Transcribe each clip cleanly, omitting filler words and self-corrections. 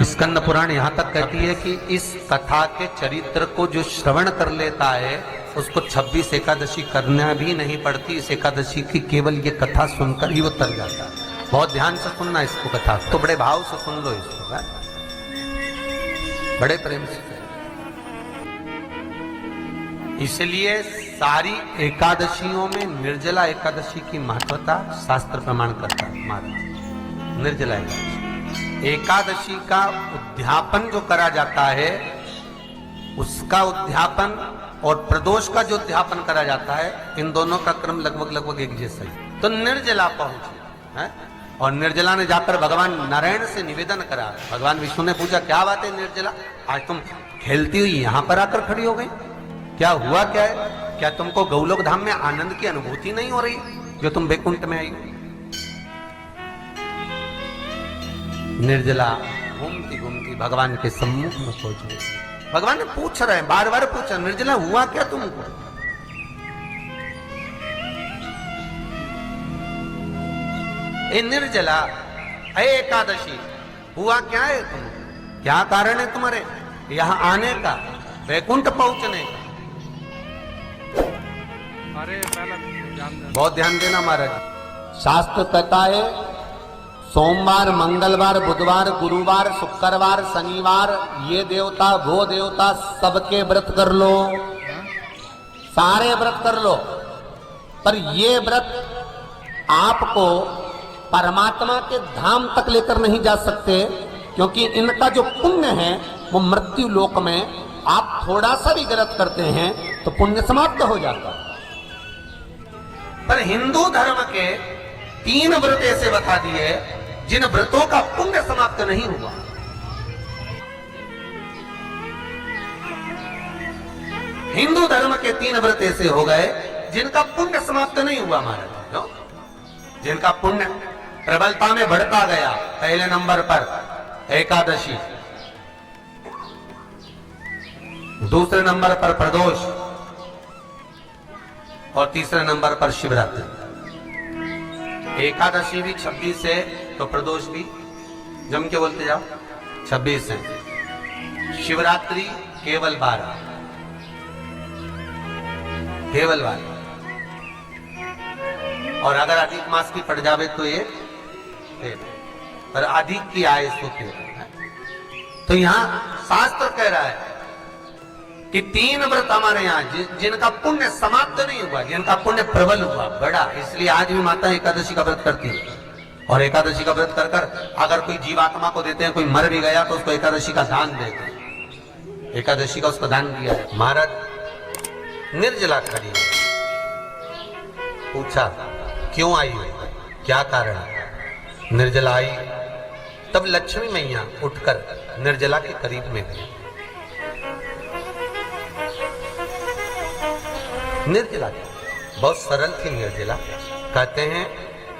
स्कंद पुराण यहाँ तक कहती है कि इस कथा के चरित्र को जो श्रवण कर लेता है उसको 26 एकादशी करना भी नहीं पड़ती। इस एकादशी की केवल ये कथा सुनकर ही वो तर जाता है। बहुत ध्यान से सुनना इसको, कथा तो बड़े भाव से सुन लो इसको, है? बड़े प्रेम से। इसलिए सारी एकादशियों में निर्जला एकादशी की महत्वता शास्त्र प्रमाण करता है। महाराज निर्जला एकादशी का उद्यापन जो करा जाता है, उसका उद्यापन और प्रदोष का जो उद्यापन करा जाता है, इन दोनों का क्रम लगभग एक जैसा ही। तो निर्जला पहुंची है और निर्जला ने जाकर भगवान नारायण से निवेदन करा। भगवान विष्णु ने पूछा, क्या बात है निर्जला, आज तुम खेलती हुई यहां पर आकर खड़ी हो गई, क्या हुआ, क्या है? क्या तुमको गौलोक धाम में आनंद की अनुभूति नहीं हो रही जो तुम बैकुंठ में आई? निर्जला घूमती घूमती भगवान के सम्मुख में पहुंच गई। भगवान ने पूछ रहे हैं, बार बार पूछा, निर्जला हुआ क्या तुमको? ए निर्जला, ए एकादशी, हुआ क्या है तुम? क्या कारण है तुम्हारे यहां आने का, वैकुंठ पहुंचने का? बहुत ध्यान देना महाराज। शास्त्र कहता है सोमवार, मंगलवार, बुधवार, गुरुवार, शुक्रवार, शनिवार, ये देवता वो देवता सबके व्रत कर लो, सारे व्रत कर लो, पर ये व्रत आपको परमात्मा के धाम तक लेकर नहीं जा सकते, क्योंकि इनका जो पुण्य है वो मृत्यु लोक में आप थोड़ा सा भी गलत करते हैं तो पुण्य समाप्त हो जाता है। पर हिंदू धर्म के 3 व्रत ऐसे बता दिए जिन व्रतों का पुण्य समाप्त नहीं हुआ। हिंदू धर्म के 3 व्रत ऐसे हो गए जिनका पुण्य समाप्त नहीं हुआ महाराज, जिनका पुण्य प्रबलता में बढ़ता गया। पहले नंबर पर एकादशी, दूसरे नंबर पर प्रदोष और तीसरे नंबर पर शिवरात्रि। एकादशी भी 26 है तो प्रदोष भी जम के बोलते जाओ 26 है। शिवरात्रि केवल 12, केवल 12, और अगर अधिक मास की पड़ जावे तो ये पर अधिक की आय इसको केवल। तो यहां शास्त्र कह रहा है कि 3 व्रत हमारे यहाँ जिनका पुण्य समाप्त नहीं हुआ, जिनका पुण्य प्रबल हुआ, बड़ा, इसलिए आज भी माता एकादशी का व्रत करती है। और एकादशी का व्रत कर कर अगर कोई जीवात्मा को देते हैं, कोई मर भी गया तो उसको एकादशी का दान देते हैं। एकादशी का उसको दान दिया है। महाराज निर्जला खड़ी पूछा, क्यों आई हो, क्या कारण? निर्जला आई तब लक्ष्मी मैया उठकर निर्जला के करीब में गई। निर्जला बहुत सरल थी निर्जला। कहते हैं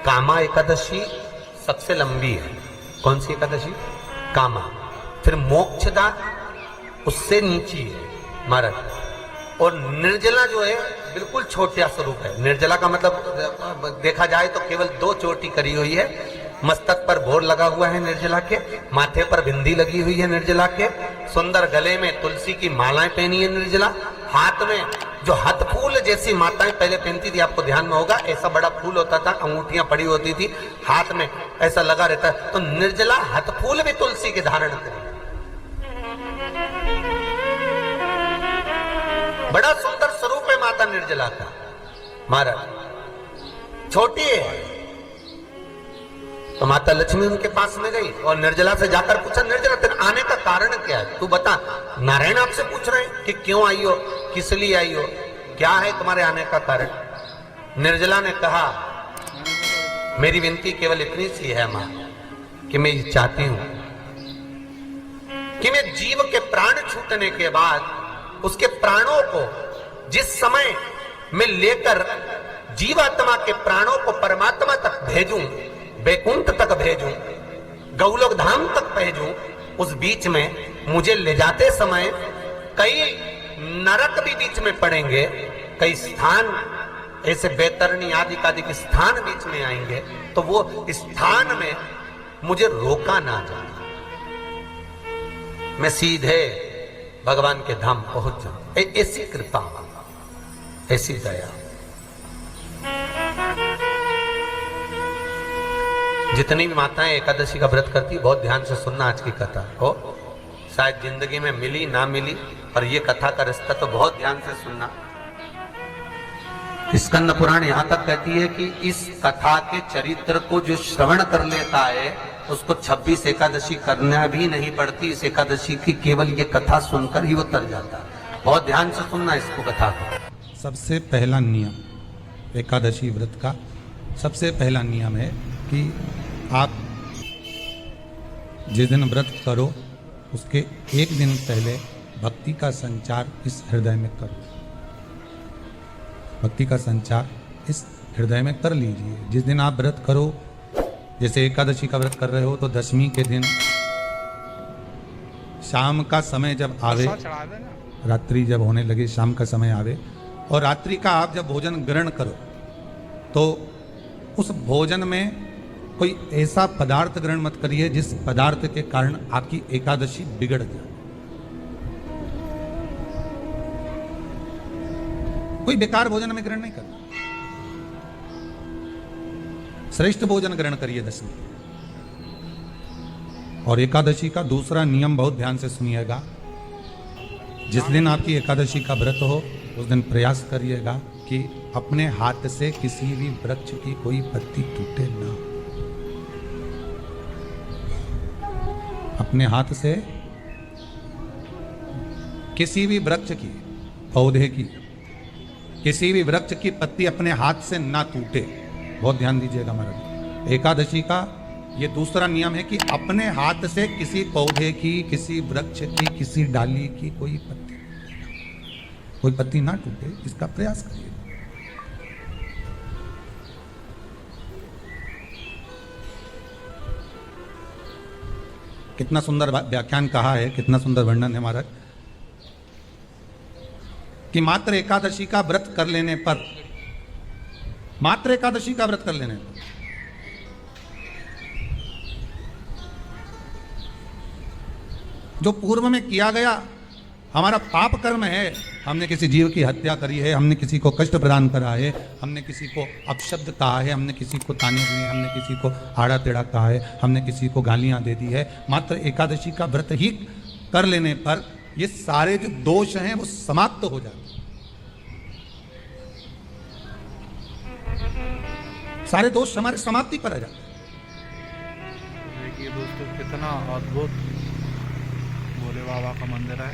कामा एकादशी सबसे लंबी है। कौन सी एकादशी? कामा। फिर मोक्षदा उससे नीची है महाराज। और निर्जला जो है बिल्कुल छोटा स्वरूप है। निर्जला का मतलब देखा जाए तो केवल 2 चोटी करी हुई है। मस्तक पर भोर लगा हुआ है निर्जला के, माथे पर बिंदी लगी हुई है निर्जला के, सुंदर गले में तुलसी की मालाएं पहनी है निर्जला, हाथ में जो हाथ फूल जैसी माताएं पहले पहनती थी, आपको ध्यान में होगा, ऐसा बड़ा फूल होता था, अंगूठियां पड़ी होती थी, हाथ में ऐसा लगा रहता है। तो निर्जला हाथ फूल भी तुलसी के धारण करी। बड़ा सुंदर स्वरूप है माता निर्जला का महाराज। छोटी है तो माता लक्ष्मी उनके पास में गई और निर्जला से जाकर पूछा, निर्जला तेरे आने का कारण क्या है, तू बता। नारायण आपसे पूछ रहे हैं कि क्यों आई हो, किस लिए आई हो, क्या है तुम्हारे आने का कारण? निर्जला ने कहा, मेरी विनती केवल इतनी सी है मां कि मैं ये चाहती हूं कि मैं जीव के प्राण छूटने के बाद उसके प्राणों को जिस समय मैं लेकर जीवात्मा के प्राणों को परमात्मा तक भेजूं, बैकुंठ तक भेजूं, गौलोक धाम तक भेजूं, उस बीच में मुझे ले जाते समय कई नरक भी बीच में पड़ेंगे, कई स्थान ऐसे बैतरणी आदि के स्थान बीच में आएंगे, तो वो स्थान में मुझे रोका ना जाए। मैं सीधे भगवान के धाम पहुंच जाऊं। ऐसी कृपा, ऐसी दया। जितनी भी माताएं एकादशी का व्रत करती, बहुत ध्यान से सुनना आज की कथा को। शायद जिंदगी में मिली ना मिली, पर ये कथा का रिश्ता तो बहुत ध्यान से सुनना। स्कंद पुराण यहां तक कहती है कि इस कथा के चरित्र को जो श्रवण कर लेता है उसको 26 एकादशी करना भी नहीं पड़ती। इस एकादशी की केवल ये कथा सुनकर ही वो तर जाता है। बहुत ध्यान से सुनना इसको, कथा को। सबसे पहला नियम एकादशी व्रत का, सबसे पहला नियम है कि आप जिस दिन व्रत करो उसके एक दिन पहले भक्ति का संचार इस हृदय में करो। भक्ति का संचार इस हृदय में कर लीजिए। जिस दिन आप व्रत करो, जैसे एकादशी का व्रत कर रहे हो, तो दशमी के दिन शाम का समय जब आवे, रात्रि जब होने लगे, शाम का समय आवे और रात्रि का आप जब भोजन ग्रहण करो, तो उस भोजन में कोई ऐसा पदार्थ ग्रहण मत करिए जिस पदार्थ के कारण आपकी एकादशी बिगड़ जाए। कोई बेकार भोजन में ग्रहण नहीं करना, श्रेष्ठ भोजन ग्रहण करिए दशमी। और एकादशी का दूसरा नियम बहुत ध्यान से सुनिएगा। जिस दिन आपकी एकादशी का व्रत हो उस दिन प्रयास करिएगा कि अपने हाथ से किसी भी वृक्ष की कोई पत्ती टूटे ना। अपने हाथ से किसी भी वृक्ष की, पौधे की, किसी भी वृक्ष की पत्ती अपने हाथ से ना टूटे। बहुत ध्यान दीजिएगा महाराज। एकादशी का ये दूसरा नियम है कि अपने हाथ से किसी पौधे की, किसी वृक्ष की, किसी डाली की कोई पत्ती ना टूटे, इसका प्रयास करिए। कितना सुंदर व्याख्यान कहा है, कितना सुंदर वर्णन है महाराज, कि मात्र एकादशी का व्रत कर लेने पर, मात्र एकादशी का व्रत कर लेने पर जो पूर्व में किया गया हमारा पाप कर्म है, हमने किसी जीव की हत्या करी है, हमने किसी को कष्ट प्रदान करा है, हमने किसी को अपशब्द कहा है, हमने किसी को ताने दिए, हमने किसी को आड़ा टेढ़ा कहा है, हमने किसी को गालियां दे दी है, मात्र एकादशी का व्रत ही कर लेने पर ये सारे जो दोष हैं वो समाप्त हो जाते हैं। सारे दोष हमारे समाप्ति पर आ जाते हैं। देखिए दोस्तों, कितना अद्भुत भोले बाबा का मंदिर है,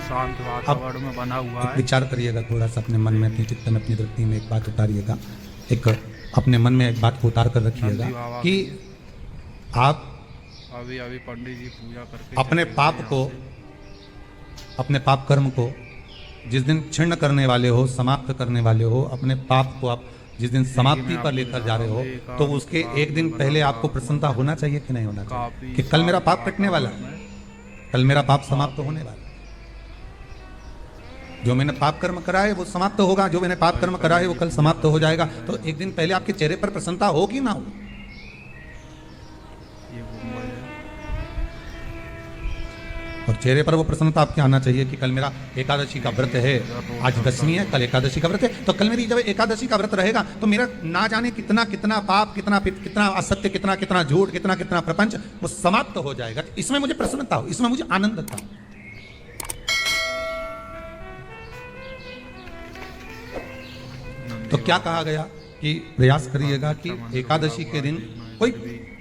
शांत वातावरण में बना हुआ है। विचार करिएगा थोड़ा सा अपने मन में, अपने चित्त में, अपनी वृत्ति में एक बात उतारिएगा। एक अपने मन में एक बात को उतार कर रखिएगा कि आप अभी पंडित जी पूजा करके अपने पाप को, अपने पाप कर्म को जिस दिन क्षीण करने वाले हो, समाप्त करने वाले हो, अपने पाप को आप जिस दिन समाप्ति पर लेकर जा रहे हो, तो उसके एक दिन पहले आपको प्रसन्नता होना चाहिए कि नहीं होना चाहिए कि कल मेरा पाप कटने वाला है, कल मेरा पाप समाप्त होने वाला है। जो मैंने पाप कर्म करा है वो समाप्त होगा, जो मैंने पाप कर्म करा है वो कल समाप्त हो जाएगा। तो एक दिन पहले आपके चेहरे पर प्रसन्नता हो कि ना हो? और चेहरे पर वो प्रसन्नता आपके आना चाहिए कि कल मेरा एकादशी का व्रत है, आज दशमी है, कल एकादशी का व्रत है, तो कल मेरी जब एकादशी का व्रत रहेगा तो मेरा ना जाने कितना कितना पाप, कितना असत्य, कितना झूठ, कितना प्रपंच वो समाप्त हो जाएगा। इसमें मुझे प्रसन्नता हो, इसमें मुझे आनंद था। तो क्या कहा गया कि प्रयास करिएगा कि एकादशी के दिन कोई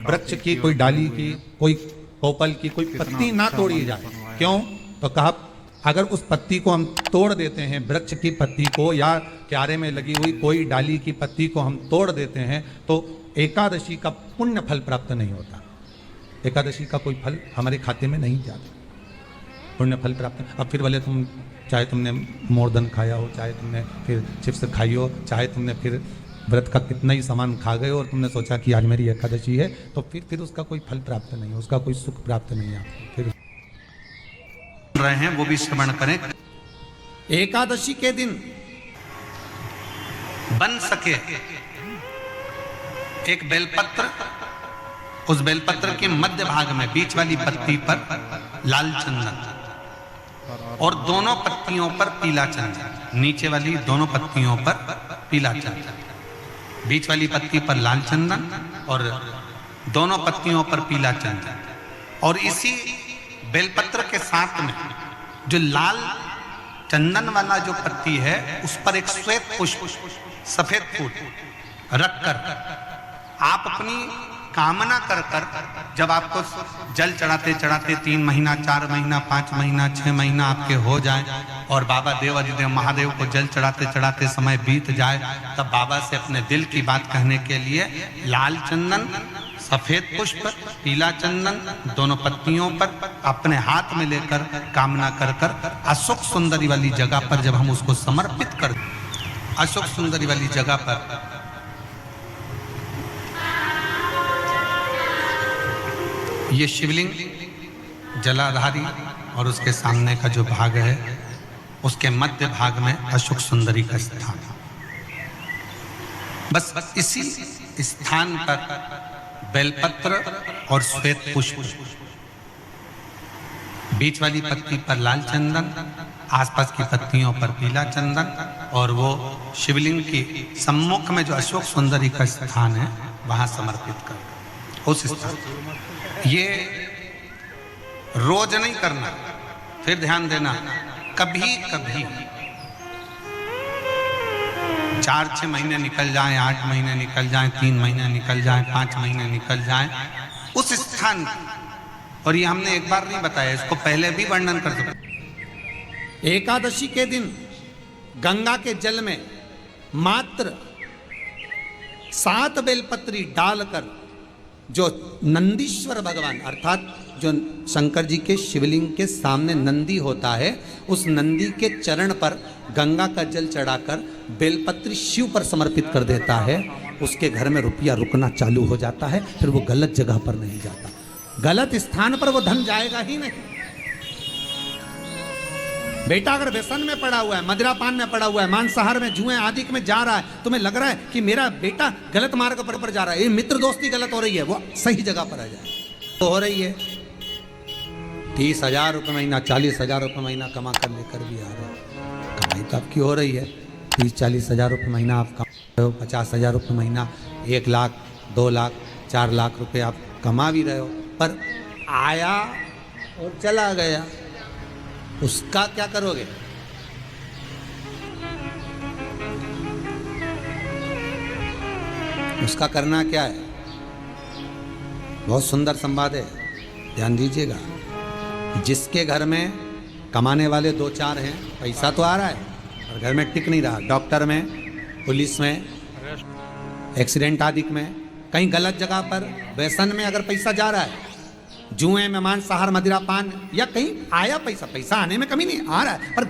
वृक्ष की, कोई डाली की, कोई कोपल की कोई पत्ती ना तोड़ी जाए। क्यों? तो कहा अगर उस पत्ती को हम तोड़ देते हैं, वृक्ष की पत्ती को या क्यारे में लगी हुई कोई डाली की पत्ती को हम तोड़ देते हैं, तो एकादशी का पुण्य फल प्राप्त नहीं होता, एकादशी का कोई फल हमारे खाते में नहीं जाता, पुण्य फल प्राप्त। अब फिर भले तुम, चाहे तुमने मोरधन खाया हो, चाहे तुमने फिर चिप्स खाई हो, चाहे तुमने फिर व्रत का कितना ही सामान खा गए और तुमने सोचा कि आज मेरी एकादशी है, तो फिर उसका कोई फल प्राप्त नहीं, उसका कोई सुख प्राप्त नहीं आपको। फिर रहे हैं वो भी श्रवण करें। एकादशी के दिन बन सके एक बेलपत्र, उस बेलपत्र के मध्य भाग में बीच वाली पत्ती पर लाल चंदन और दोनों पत्तियों पर पीला चंदन, नीचे वाली दोनों पत्तियों पर पीला चंदन, बीच वाली पत्ती पर लाल चंदन और दोनों पत्तियों पर पीला चंदन। और इसी बेलपत्र के साथ में जो लाल चंदन वाला जो पत्ती है उस पर एक श्वेत पुष्प, सफेद फूल रखकर आप अपनी कामना कर कर, जब आपको जल चढ़ाते चढ़ाते 3 महीना, 4 महीना, 5 महीना, 6 महीना आपके हो जाए और बाबा देव अधिदेव महादेव को जल चढ़ाते चढ़ाते समय बीत जाए, तब बाबा से अपने दिल की बात कहने के लिए लाल चंदन, सफेद पुष्प, पीला चंदन दोनों पत्तियों पर अपने हाथ में लेकर कामना कर कर अशोक सुंदरी वाली जगह पर जब हम उसको समर्पित कर, अशोक सुंदरी वाली जगह पर ये शिवलिंग जलाधारी और उसके सामने का जो भाग है उसके मध्य भाग में अशोक सुंदरी का स्थान है। बस इसी स्थान पर बेलपत्र और श्वेत पुष्प, बीच वाली पत्ती पर लाल चंदन, आसपास की पत्तियों पर पीला चंदन और वो शिवलिंग की सम्मुख में जो अशोक सुंदरी का स्थान है वहां समर्पित कर उस स्थान। ये रोज नहीं करना, फिर ध्यान देना, कभी कभी 4-6 महीने निकल जाएं, 8 महीने निकल जाएं, 3 महीने निकल जाएं, 5 महीने निकल जाएं उस स्थान, और ये हमने एक बार नहीं बताया, इसको पहले भी वर्णन कर चुके। एकादशी के दिन गंगा के जल में मात्र 7 बेलपत्री डालकर जो नंदीश्वर भगवान अर्थात जो शंकर जी के शिवलिंग के सामने नंदी होता है, उस नंदी के चरण पर गंगा का जल चढ़ाकर बेलपत्री शिव पर समर्पित कर देता है, उसके घर में रुपया रुकना चालू हो जाता है, फिर वो गलत जगह पर नहीं जाता, गलत स्थान पर वो धन जाएगा ही नहीं। बेटा अगर व्यसन में पड़ा हुआ है, मदिरा पान में पड़ा हुआ है, मांसाहार में, जुए आदि में जा रहा है, तुम्हें लग रहा है कि मेरा बेटा गलत मार्ग पर जा रहा है, ये मित्र दोस्ती गलत हो रही है, वो सही जगह पर आ जाए तो हो रही है। 30,000 रुपये महीना, 40,000 रुपये महीना कमा कर लेकर भी आ रहे हो, कमाई तो आपकी हो रही है। 30-40 हज़ार रुपये महीना आप कमा रहे हो, 50,000 रुपये महीना, 1 लाख, 2 लाख, 4 लाख रुपये आप कमा भी रहे हो, पर आया और चला गया, उसका क्या करोगे? उसका करना क्या है? बहुत सुंदर संवाद है, ध्यान दीजिएगा। जिसके घर में कमाने वाले 2-4 हैं, पैसा तो आ रहा है और घर में टिक नहीं रहा, डॉक्टर में, पुलिस में, एक्सीडेंट आदि में, कहीं गलत जगह पर व्यसन में अगर पैसा जा रहा है, जुए में, मांसाहार, मदिरा पान, या कहीं आया पैसा, पैसा आने में कमी नहीं, आ रहा है पर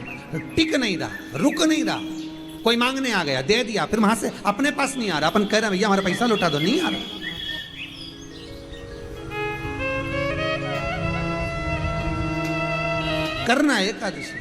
टिक नहीं रहा, रुक नहीं रहा, कोई मांगने आ गया, दे दिया, फिर वहां से अपने पास नहीं आ रहा, अपन कह रहे हैं भैया हमारा पैसा लौटा दो, नहीं आ रहा। करना है एकादशी।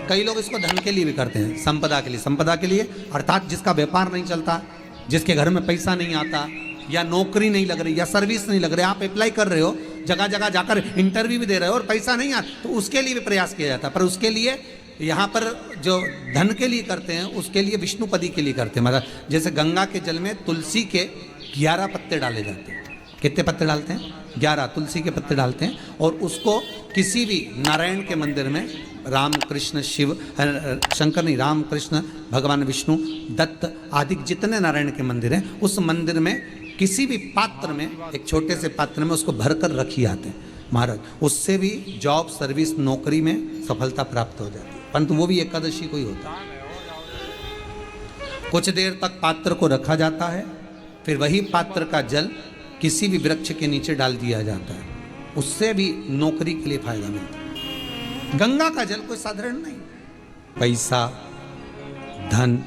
कई लोग इसको धन के लिए भी करते हैं, संपदा के लिए, संपदा के लिए अर्थात जिसका व्यापार नहीं चलता, जिसके घर में पैसा नहीं आता, या नौकरी नहीं लग रही, या सर्विस नहीं लग रही, आप अप्लाई कर रहे हो, जगह जगह जाकर इंटरव्यू भी दे रहे हो और पैसा नहीं आता, तो उसके लिए भी प्रयास किया जाता है। पर उसके लिए यहाँ पर जो धन के लिए करते हैं, उसके लिए विष्णुपदी के लिए करते हैं। मतलब जैसे गंगा के जल में तुलसी के 11 पत्ते डाले जाते हैं। कितने पत्ते डालते हैं? 11 तुलसी के पत्ते डालते हैं, और उसको किसी भी नारायण के मंदिर में, राम कृष्ण शिव, शंकर नहीं, राम कृष्ण भगवान विष्णु, दत्त आदि जितने नारायण के मंदिर हैं, उस मंदिर में किसी भी पात्र में, एक छोटे से पात्र में उसको भरकर रखी आते हैं महाराज। उससे भी जॉब, सर्विस, नौकरी में सफलता प्राप्त हो जाती है, परंतु वो भी एकादशी को ही होता है। कुछ देर तक पात्र को रखा जाता है, फिर वही पात्र का जल किसी भी वृक्ष के नीचे डाल दिया जाता है, उससे भी नौकरी के लिए फायदा मिलता है। गंगा का जल कोई साधारण नहीं। पैसा, धन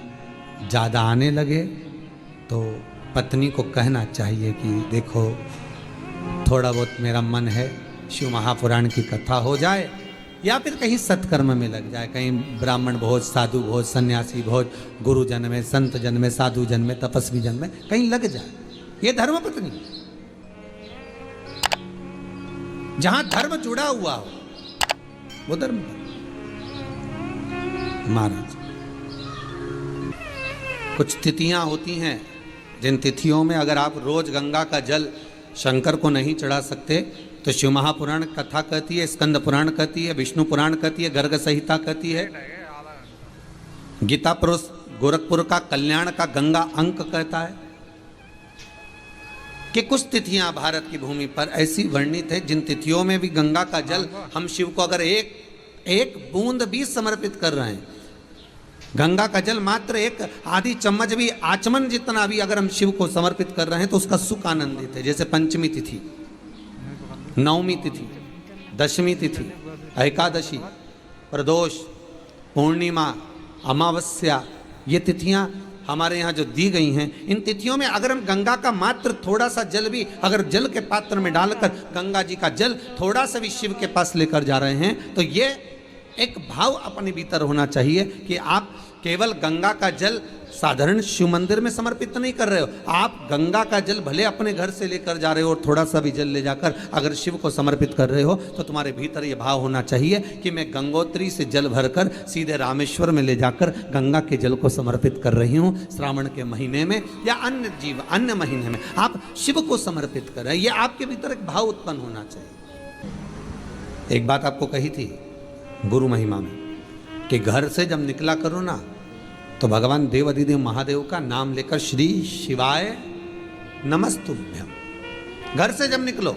ज़्यादा आने लगे तो पत्नी को कहना चाहिए कि देखो थोड़ा बहुत मेरा मन है, शिव महापुराण की कथा हो जाए, या फिर कहीं सत्कर्म में लग जाए, कहीं ब्राह्मण भोज, साधु भोज, सन्यासी भोज, गुरु जन में, संत जन में, साधु जन में, तपस्वी जन में कहीं लग जाए। ये धर्म पत्नी। जहां धर्म जुड़ा हुआ हो वो धर्म महाराज। कुछ तिथियां होती हैं जिन तिथियों में अगर आप रोज गंगा का जल शंकर को नहीं चढ़ा सकते तो शिव महापुराण कथा कहती है, स्कंद पुराण कहती है, विष्णु पुराण कहती है, गर्ग संहिता कहती है, गीता पुरुष गोरखपुर का कल्याण का गंगा अंक कहता है कि कुछ तिथियां भारत की भूमि पर ऐसी वर्णित है जिन तिथियों में भी गंगा का जल हम शिव को अगर एक बूंद भी समर्पित कर रहे हैं, गंगा का जल मात्र एक आधी चम्मच भी, आचमन जितना भी अगर हम शिव को समर्पित कर रहे हैं तो उसका सुख आनंदित है। जैसे पंचमी तिथि, नवमी तिथि, दशमी तिथि, एकादशी, प्रदोष, पूर्णिमा, अमावस्या, ये तिथियां हमारे यहाँ जो दी गई हैं, इन तिथियों में अगर हम गंगा का मात्र थोड़ा सा जल भी अगर जल के पात्र में डालकर गंगा जी का जल थोड़ा सा भी शिव के पास लेकर जा रहे हैं तो ये एक भाव अपने भीतर होना चाहिए कि आप केवल गंगा का जल साधारण शिव मंदिर में समर्पित नहीं कर रहे हो, आप गंगा का जल भले अपने घर से लेकर जा रहे हो और थोड़ा सा भी जल ले जाकर अगर शिव को समर्पित कर रहे हो तो तुम्हारे भीतर ये भाव होना चाहिए कि मैं गंगोत्री से जल भरकर सीधे रामेश्वर में ले जाकर गंगा के जल को समर्पित कर रही हूँ। श्रावण के महीने में या अन्य महीने में आप शिव को समर्पित कर रहे हैं, ये आपके भीतर एक भाव उत्पन्न होना चाहिए। एक बात आपको कही थी गुरु महिमा में कि घर से जब निकला करो ना तो भगवान देव अधिदेव महादेव का नाम लेकर श्री शिवाय नमस्तुभ्यम, घर से जब निकलो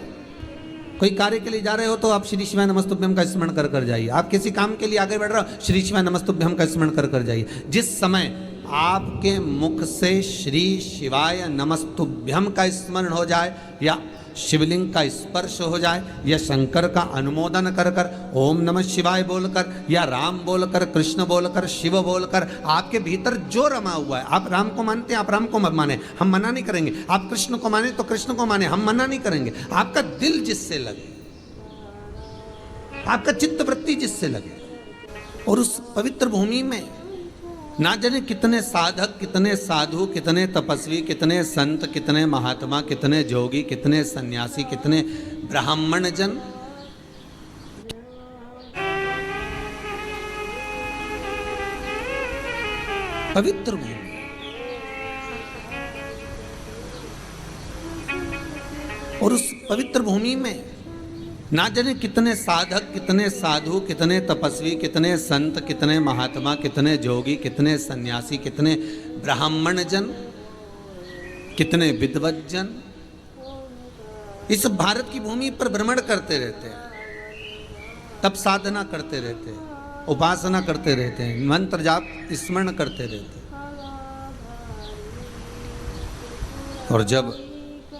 कोई कार्य के लिए जा रहे हो तो आप श्री शिवाय नमस्तुभ्यम का स्मरण कर कर जाइए। आप किसी काम के लिए आगे बढ़ रहे हो, श्री शिवाय नमस्तुभ्यम का स्मरण कर कर जाइए। जिस समय आपके मुख से श्री शिवाय नमस्तुभ्यम का स्मरण हो जाए या शिवलिंग का स्पर्श हो जाए या शंकर का अनुमोदन कर कर ओम नमः शिवाय बोलकर या राम बोलकर, कृष्ण बोलकर, शिव बोलकर, आपके भीतर जो रमा हुआ है, आप राम को मानते हैं आप राम को मत माने, हम मना नहीं करेंगे। आप कृष्ण को माने तो कृष्ण को माने, हम मना नहीं करेंगे। आपका दिल जिससे लगे, आपका चित्त वृत्ति जिससे लगे, और उस पवित्र भूमि में ना जाने कितने साधक, कितने साधु, कितने तपस्वी, कितने संत, कितने महात्मा, कितने जोगी, कितने सन्यासी, कितने ब्राह्मण जन पवित्र भूमि, और उस पवित्र भूमि में ना जाने कितने साधक, कितने साधु, कितने तपस्वी, कितने संत, कितने महात्मा, कितने जोगी, कितने सन्यासी, कितने ब्राह्मण जन, कितने विद्वत जन इस भारत की भूमि पर भ्रमण करते रहते हैं, तप साधना करते रहते हैं, उपासना करते रहते हैं, मंत्र जाप स्मरण करते रहते हैं। और जब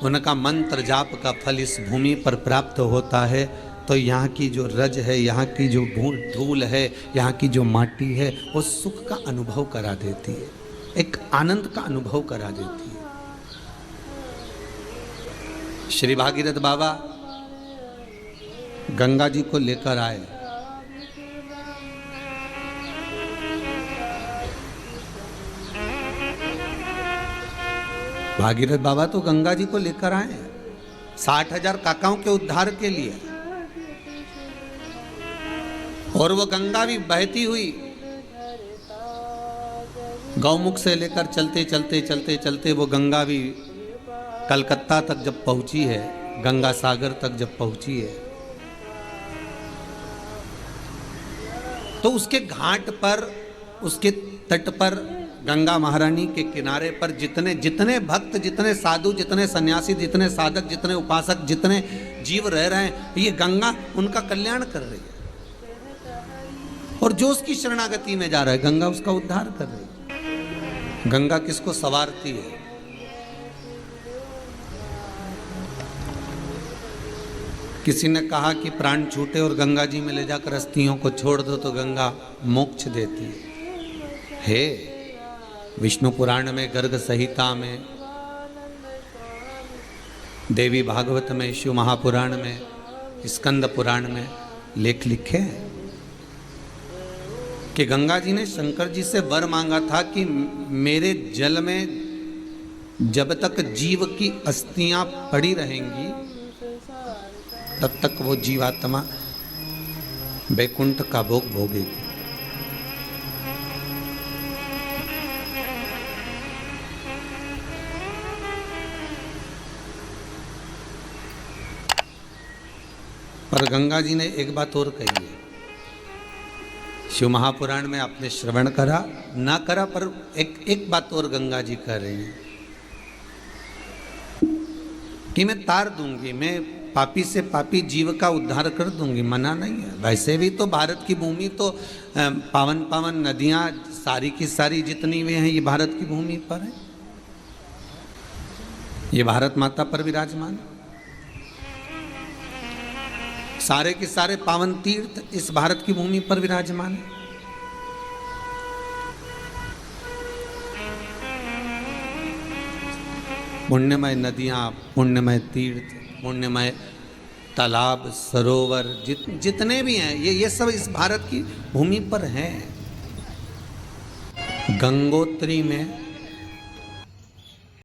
उनका मंत्र जाप का फल इस भूमि पर प्राप्त होता है तो यहाँ की जो रज है, यहाँ की जो धूल है, यहाँ की जो माटी है, वो सुख का अनुभव करा देती है, एक आनंद का अनुभव करा देती है। श्री भागीरथ बाबा गंगा जी को लेकर आए, भागीरथ बाबा तो गंगा जी को लेकर आए 60,000 काकाओं के उद्धार के लिए, और वो गंगा भी बहती हुई गौमुख से लेकर चलते चलते चलते चलते वो गंगा भी कलकत्ता तक जब पहुंची है, गंगा सागर तक जब पहुंची है तो उसके घाट पर, उसके तट पर, गंगा महारानी के किनारे पर जितने भक्त, जितने साधु, जितने सन्यासी, जितने साधक, जितने उपासक, जितने जीव रह रहे हैं, ये गंगा उनका कल्याण कर रही है। और जो उसकी शरणागति में जा रहा है, गंगा उसका उद्धार कर रही है। गंगा किसको संवारती है? किसी ने कहा कि प्राण छूटे और गंगा जी में ले जाकर अस्थियों को छोड़ दो तो गंगा मोक्ष देती है। विष्णु पुराण में, गर्ग संहिता में, देवी भागवत में, शिव महापुराण में, स्कंद पुराण में लेख लिखे हैं कि गंगा जी ने शंकर जी से वर मांगा था कि मेरे जल में जब तक जीव की अस्थियां पड़ी रहेंगी तब तक वो जीवात्मा वैकुंठ का भोग भोगेगी। पर गंगा जी ने एक बात और कही है, शिव महापुराण में आपने श्रवण करा ना करा, पर एक बात और गंगा जी कह रही हैं कि मैं तार दूंगी, मैं पापी से पापी जीव का उद्धार कर दूंगी, मना नहीं है। वैसे भी तो भारत की भूमि तो पावन पावन नदियां सारी की सारी जितनी वे हैं ये भारत की भूमि पर है, ये भारत माता पर विराजमान, सारे के सारे पावन तीर्थ इस भारत की भूमि पर विराजमान है। पुण्यमय नदियां, पुण्यमय तीर्थ, पुण्यमय तालाब, सरोवर जितने भी हैं ये सब इस भारत की भूमि पर हैं। गंगोत्री में